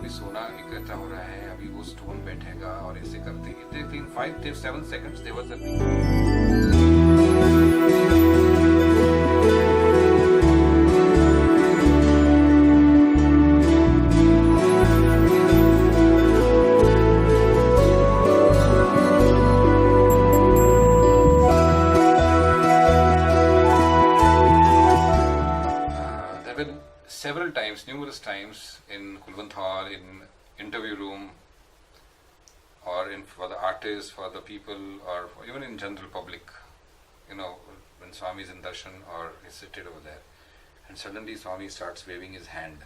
अभी सोना इकट्ठा हो रहा है, अभी वो स्टोन बैठेगा और ऐसे करते ही in 5-7 seconds there was a there were several times, numerous times in Kulwant Hall, in interview room, or for the artists, for the people, or even in general public, when Swami is in darshan or he's seated over there, and suddenly Swami starts waving his hand.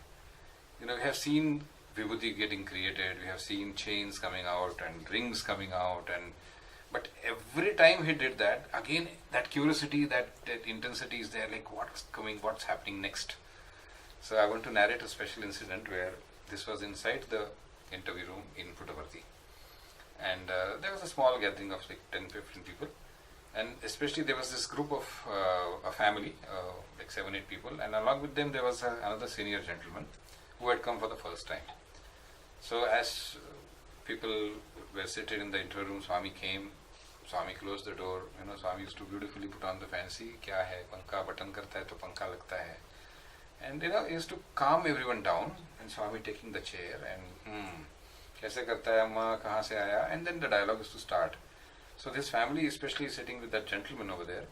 We have seen vibhuti getting created, we have seen chains coming out and rings coming out, but every time he did that, again that curiosity, that intensity is there, like what's coming, what's happening next. So I want to narrate a special incident where this was inside the interview room in Puttaparthi. And there was a small gathering of like 10-15 people, and especially there was this group of a family, like 7-8 people, and along with them there was another senior gentleman who had come for the first time. So as people were seated in the interview room, Swami came, Swami closed the door. Swami used to beautifully put on the fancy, kya hai, pankha button karta hai to pankha lagta hai. And he used to calm everyone down, and Swami taking the chair and kaise karta hai amma, kahan se aaya, and then the dialogue is to start. So this family especially sitting with that gentleman over there,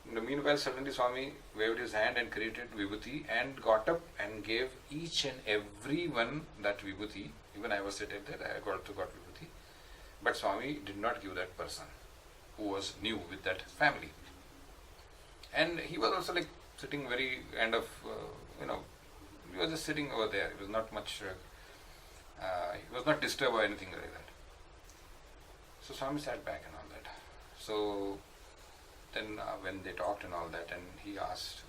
meanwhile suddenly Swami waved his hand and created vibhuti and got up and gave each and every one that vibhuti. Even I was seated there, I got vibhuti. But Swami did not give that person who was new with that family. And he was also like sitting very kind of, he was just sitting over there. He was not much, he was not disturbed or anything like that. So Swami sat back and all that. So then when they talked and all that, and he asked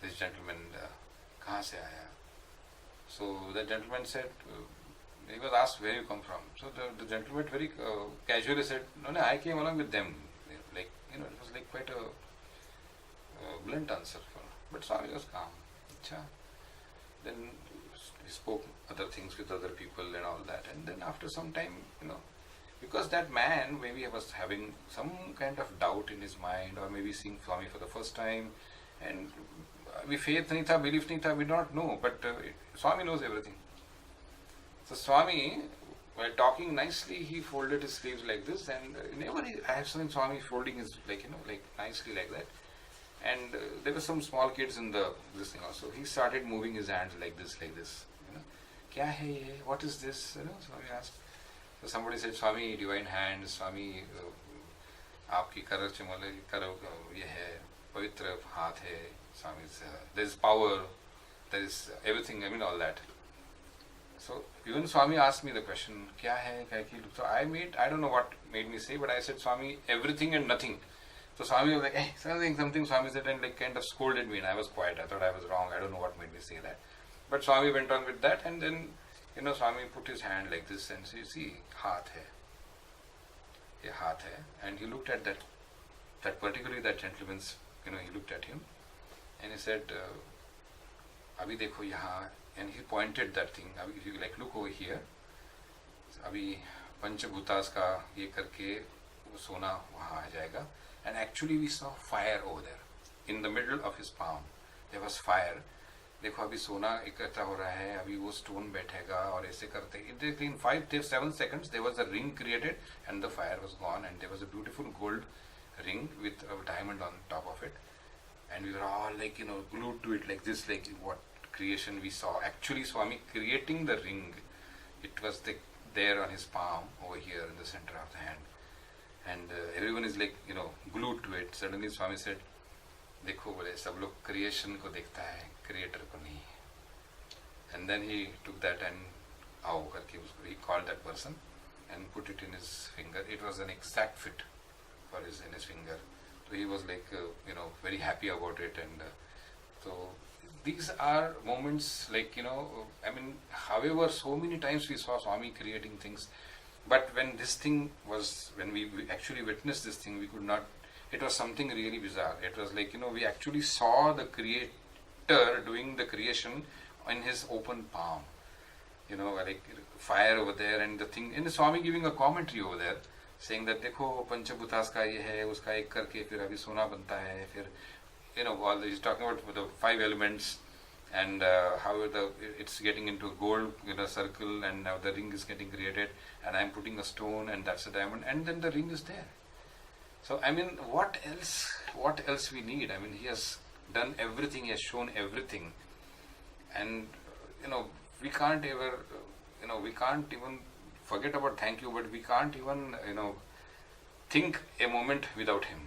this gentleman, kahan se aaya? So the gentleman said, he was asked where you come from. So the gentleman very casually said, no, I came along with them. Like, it was like quite a blunt answer. But Swami was calm. Then he spoke other things with other people and all that. And then after some time, because that man maybe was having some kind of doubt in his mind, or maybe seeing Swami for the first time, and faith nahi tha, belief nahi tha, we don't know, but Swami knows everything. So Swami, while talking nicely, he folded his sleeves like this, and I have seen Swami folding his, like nicely like that. And there were some small kids in this thing also. He started moving his hands like this. Kya hai ye? What is this? Swami asked. So somebody said, Swami, divine hands, Swami, aapki karo chimale, karo ye hai, pavitra haath hai, Swami's, there is power, there is everything, all that. So even Swami asked me the question, kya hai, kya ki? So I don't know what made me say, but I said, Swami, everything and nothing. So Swami was like, hey, something Swami said, and kind of scolded me, and I was quiet. I thought I was wrong. I don't know what made me say that. But Swami went on with that, and then, Swami put his hand like this and said, see, haath hai. Ye haath hai. And he looked at that particularly that gentleman's, he looked at him, and he said, abhi dekho yahan, and he pointed that thing, if you look over here, abhi panchabhutas ka ye karke, wo sona wahan aa jayega. And actually we saw fire over there. In the middle of his palm, there was fire. देखो अभी सोना इकट्ठा हो रहा है, अभी वो stone बैठेगा और ऐसे करते in 5-7 seconds there was a ring created and the fire was gone, and there was a beautiful gold ring with a diamond on top of it, and we were all like glued to it like this, like what creation we saw. Actually Swami creating the ring, it was there on his palm over here in the center of the hand, and everyone is like glued to it. Suddenly Swami said, देखो बोले सब लोग creation को देखता है, creator को नहीं. And then he took that and आओ करके he called that person and put it in his finger. It was an exact fit for in his finger. So he was like very happy about it. And so these are moments like however so many times we saw Swami creating things, but when we actually witnessed this thing, we could not. It was something really bizarre. It was like, we actually saw the creator doing the creation in his open palm. like fire over there and the thing, and the Swami giving a commentary over there, saying that देखो पंचभूतास का ये है, उसका एक करके फिर अभी सोना बनता है, फिर all he's talking about the 5 elements and how it's getting into a gold circle, and now the ring is getting created, and I'm putting a stone and that's a diamond, and then the ring is there. So I mean, what else we need? I mean, he has done everything, he has shown everything, and we can't ever we can't even forget about thank you, but we can't even think a moment without him.